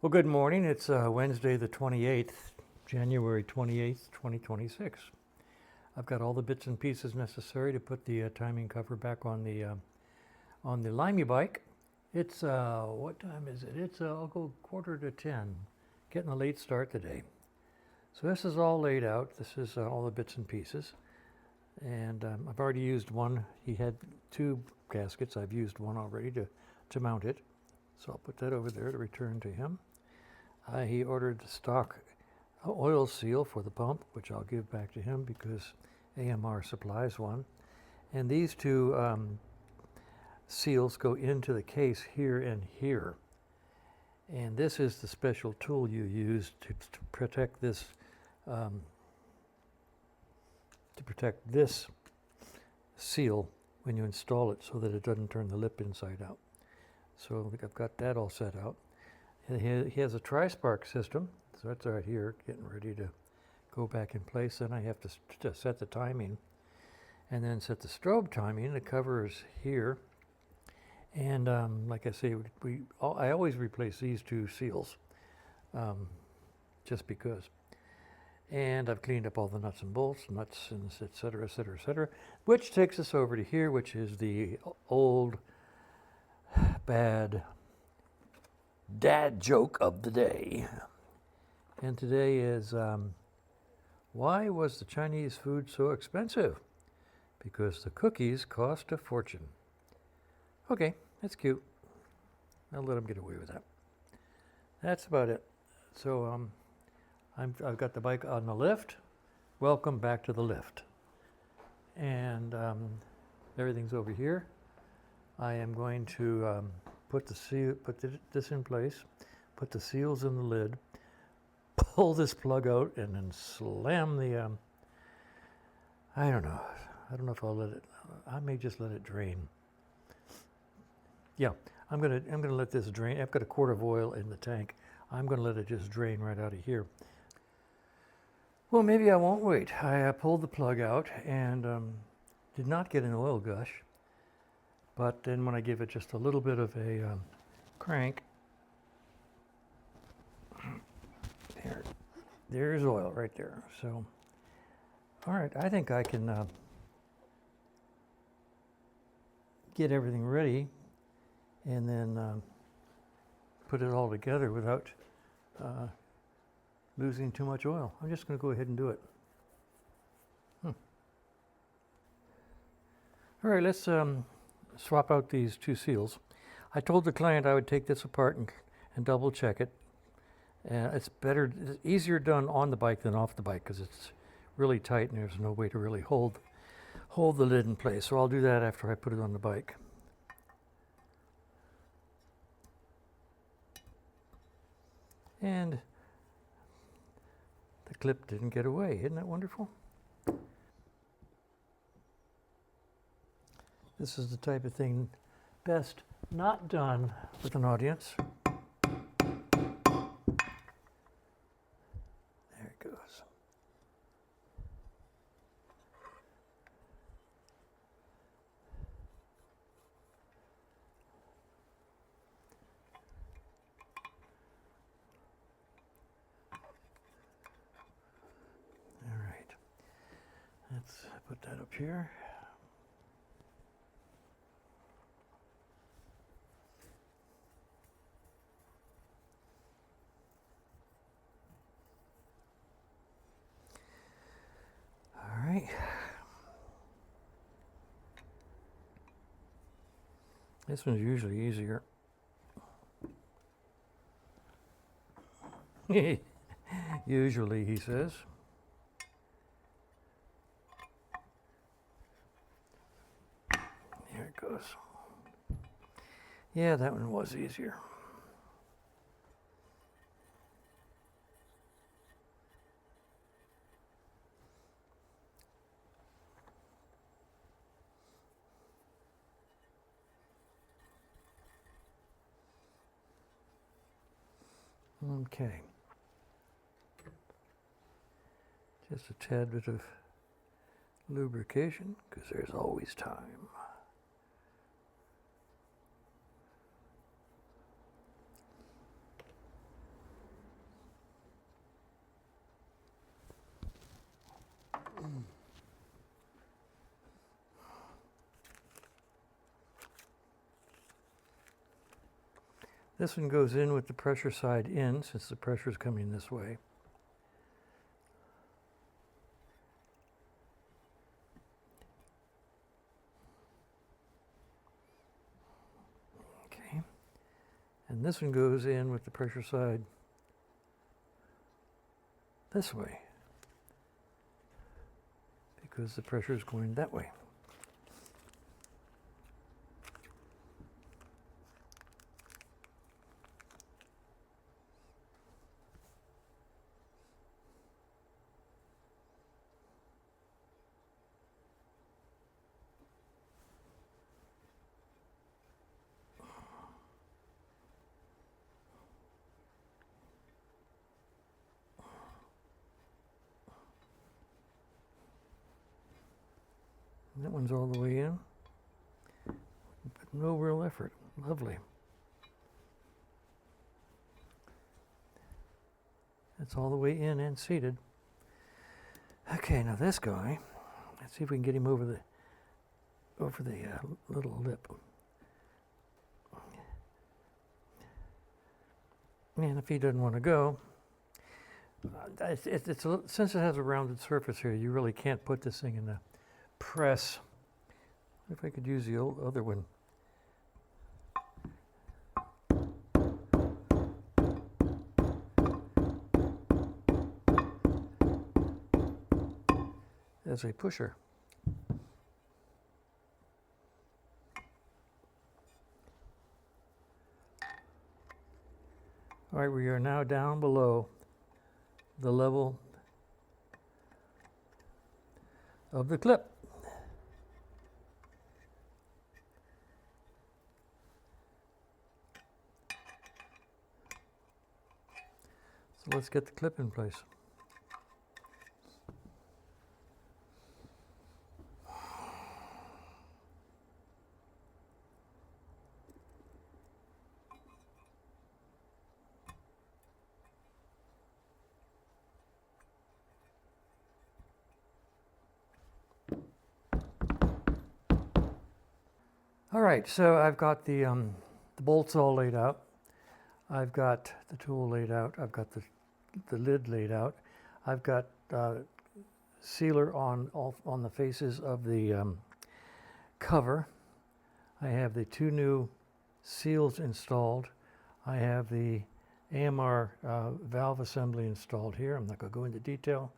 Well, good morning. It's Wednesday the 28th, January 28th, 2026. I've got all the bits and pieces necessary to put the timing cover back on the Limey bike. It's, what time is it? It's, I'll go 9:45. Getting a late start today. So this is all laid out. This is all the bits and pieces. And I've already used one. He had two gaskets. I've used one already to mount it. So I'll put that over there to return to him. He ordered the stock oil seal for the pump, which I'll give back to him because AMR supplies one. And these two seals go into the case here and here. And this is the special tool you use to protect this seal when you install it so that it doesn't turn the lip inside out. So I've got that all set out. And he has a tri-spark system, so that's right here, getting ready to go back in place. Then I have to set the timing and then set the strobe timing. The cover is here. And like I say, I always replace these two seals just because. And I've cleaned up all the nuts and bolts, and et cetera, et cetera, et cetera, which takes us over to here, which is the old bad dad joke of the day. And today is, why was the Chinese food so expensive? Because the cookies cost a fortune. Okay, that's cute. I'll let him get away with that. That's about it. So I've got the bike on the lift. Welcome back to the lift. And everything's over here. I am going to put this in place, put the seals in the lid, pull this plug out, and then slam the. I don't know. I don't know if I'll let it. I may just let it drain. Yeah, I'm gonna let this drain. I've got a quart of oil in the tank. I'm gonna let it just drain right out of here. Well, maybe I won't wait. I pulled the plug out and did not get an oil gush. But then when I give it just a little bit of a crank, there's oil right there. So, all right, I think I can get everything ready and then put it all together without losing too much oil. I'm just going to go ahead and do it. All right, let's swap out these two seals. I told the client I would take this apart and double check it. It's easier done on the bike than off the bike because it's really tight and there's no way to really hold the lid in place. So I'll do that after I put it on the bike. And the clip didn't get away. Isn't that wonderful? This is the type of thing best not done with an audience. There it goes. All right. Let's put that up here. All right. This one's usually easier. Usually, he says. There it goes. Yeah, that one was easier. Okay. Just a tad bit of lubrication because there's always time. This one goes in with the pressure side in, since the pressure is coming this way. Okay. And this one goes in with the pressure side this way, because the pressure is going that way. And that one's all the way in, but no real effort. Lovely. It's all the way in and seated. Okay, now this guy, let's see if we can get him over the little lip. And if he doesn't want to go, since it has a rounded surface here, you really can't put this thing in the press. If I could use the other one. As a pusher. All right, we are now down below the level of the clip. So let's get the clip in place. All right, so I've got the bolts all laid out. I've got the tool laid out. I've got the lid laid out. I've got sealer on the faces of the cover. I have the two new seals installed. I have the AMR valve assembly installed here. I'm not going to go into detail.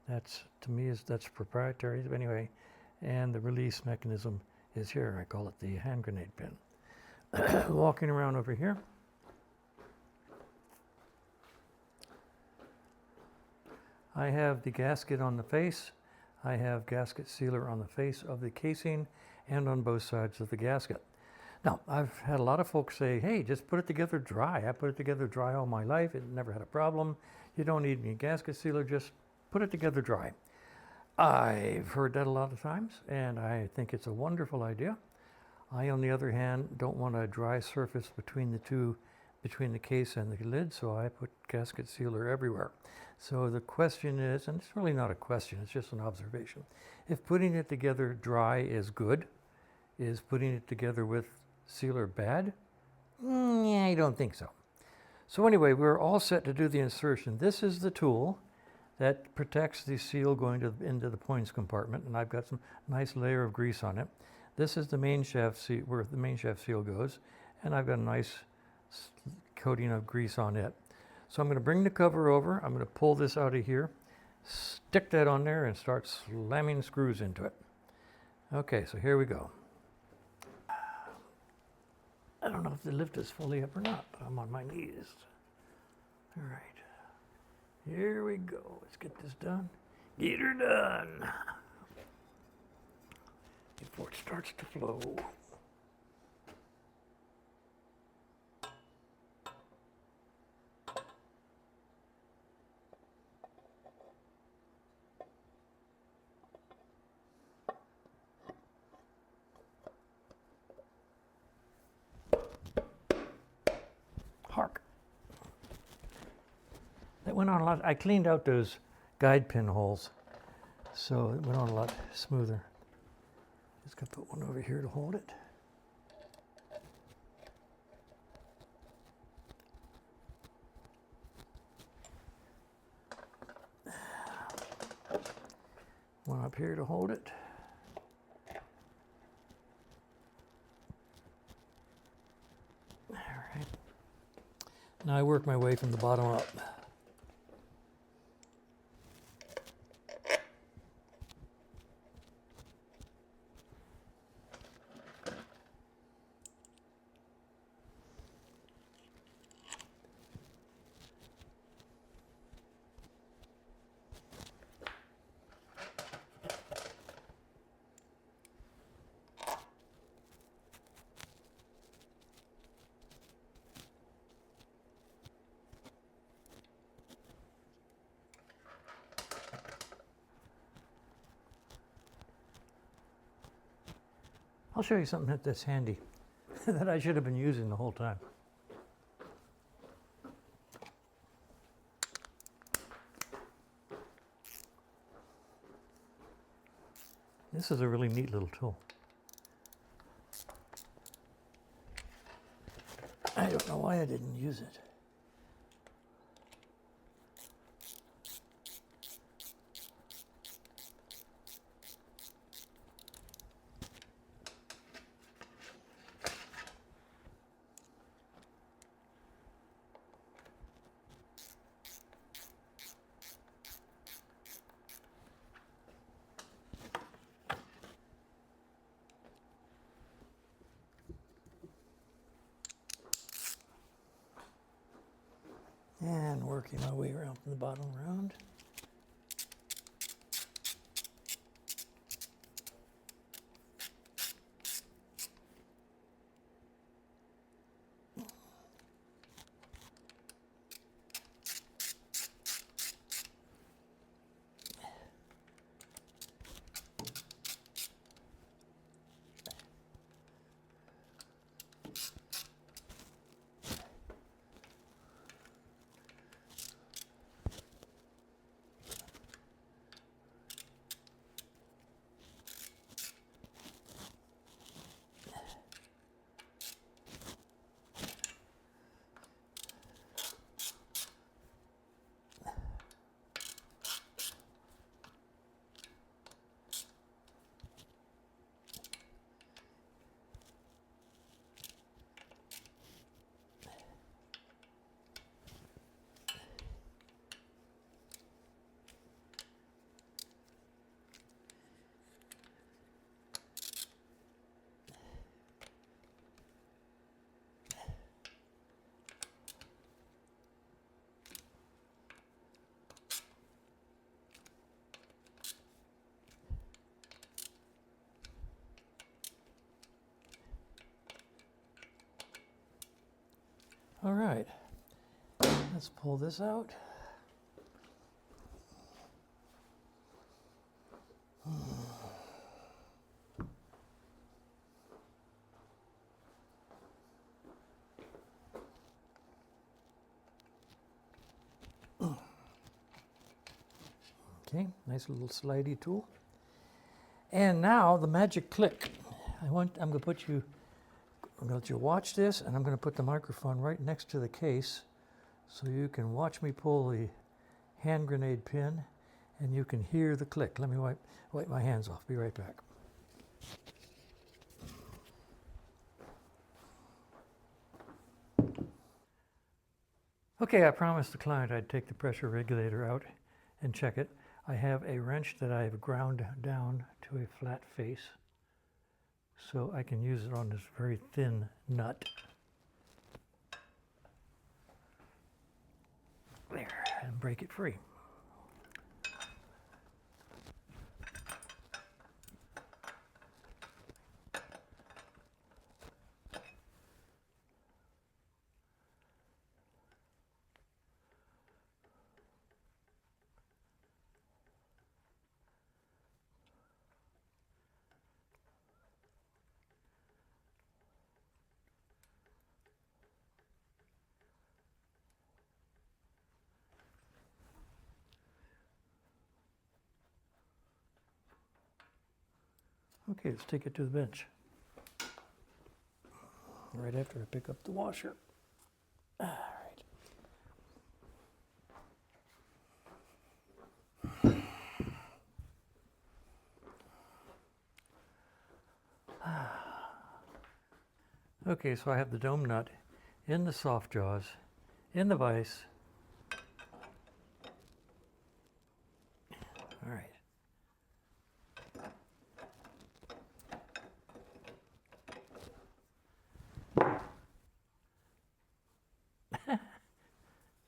That's, to me, that's proprietary. But anyway, and the release mechanism is here. I call it the hand grenade pin. Walking around over here. I have the gasket on the face. I have gasket sealer on the face of the casing and on both sides of the gasket. Now, I've had a lot of folks say, hey, just put it together dry. I put it together dry all my life. It never had a problem. You don't need any gasket sealer, just put it together dry. I've heard that a lot of times, and I think it's a wonderful idea. I, on the other hand, don't want a dry surface between the case and the lid, so I put gasket sealer everywhere. So the question is, and it's really not a question, it's just an observation. If putting it together dry is good, is putting it together with sealer bad? Yeah, I don't think so. So anyway, we're all set to do the insertion. This is the tool that protects the seal going into the points compartment, and I've got some nice layer of grease on it. This is the main shaft seal, where the main shaft seal goes, and I've got a nice coating of grease on it. So I'm going to bring the cover over. I'm going to pull this out of here, stick that on there, and start slamming screws into it. Okay, so here we go. I don't know if the lift is fully up or not, but I'm on my knees. All right. Here we go. Let's get this done. Get her done before it starts to flow. Hark. That went on a lot. I cleaned out those guide pin holes, so it went on a lot smoother. Just gonna put one over here to hold it. here to hold it. All right. Now I work my way from the bottom up. I'll show you something that's handy that I should have been using the whole time. This is a really neat little tool. I don't know why I didn't use it. And working my way around from the bottom around. All right, let's pull this out. Okay, nice little slidey tool. And now the magic click. I'm going to let you watch this, and I'm going to put the microphone right next to the case so you can watch me pull the hand grenade pin and you can hear the click. Let me wipe my hands off. Be right back. Okay, I promised the client I'd take the pressure regulator out and check it. I have a wrench that I've ground down to a flat face so I can use it on this very thin nut. There, and break it free. Okay, let's take it to the bench. Right after I pick up the washer. All right. Okay, so I have the dome nut in the soft jaws, in the vise. All right.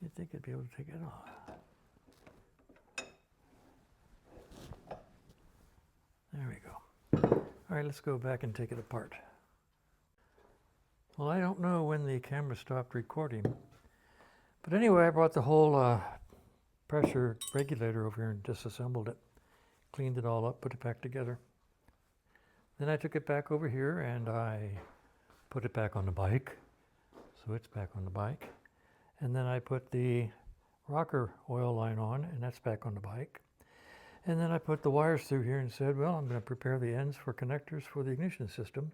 You'd think I'd be able to take it off. There we go. All right, let's go back and take it apart. Well, I don't know when the camera stopped recording, but anyway, I brought the whole pressure regulator over here and disassembled it, cleaned it all up, put it back together. Then I took it back over here and I put it back on the bike, so it's back on the bike. And then I put the rocker oil line on, and that's back on the bike. And then I put the wires through here and said, well, I'm going to prepare the ends for connectors for the ignition system.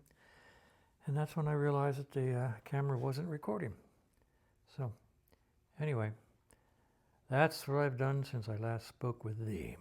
And that's when I realized that the camera wasn't recording. So anyway, that's what I've done since I last spoke with thee.